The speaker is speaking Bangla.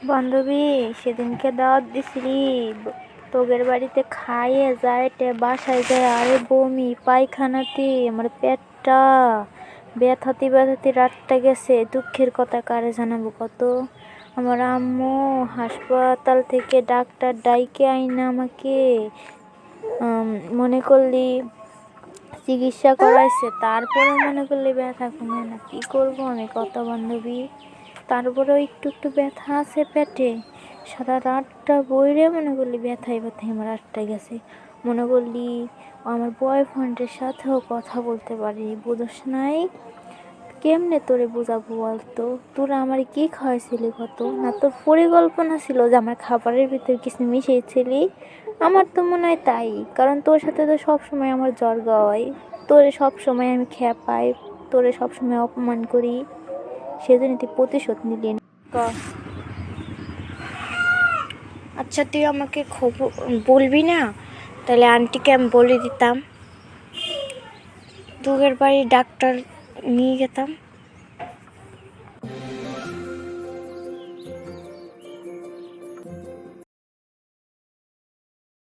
বান্ধবী, সেদিনকে দাওয়াত দিছিলি, তোগের বাড়িতে খাইয়ে যাইতে বাসায় যায় আরে বমি পায়খানাতে আমার পেটটা ব্যথাতে ব্যথাতে রাতটা গেছে। দুঃখের কথা কারে জানাবো কত। আমার আম্মু হাসপাতাল থেকে ডাক্তার ডাইকে আইনা আমাকে মনে করলি চিকিৎসা করাইছে, তারপরে মনে করলি ব্যথা কমে না। কি করবো আমি কত বান্ধবী, তারপরেও একটু একটু ব্যথা আছে পেটে। সারা রাতটা বইরে মনে করলি ব্যথায় ব্যথায় আমার রাতটা গেছে। মনে করলি আমার বয়ফ্রেন্ডের সাথেও কথা বলতে পারি, বুঝোস নাই। কেমনে তোরে বোঝাবো বলতো, তোরা আমার কি খাওয়াইছিলি কত না, তোর পরিকল্পনা ছিল যে আমার খাবারের ভিতরে কিছু মিশিয়েছিলি। আমার তো মনে হয় তাই, কারণ তোর সাথে তো সবসময় আমার জ্বর গাওয়াই, তোরে সবসময় আমি খেপাই, তোরে সবসময় অপমান করি, সেজন্য তুই প্রতিশোধ নিলি না। আচ্ছা তুই আমাকে খবর বলবি না, তাহলে আন্টিকে আমি বলে দিতাম, তোদের বাড়ি ডাক্তার নিয়ে যেতাম।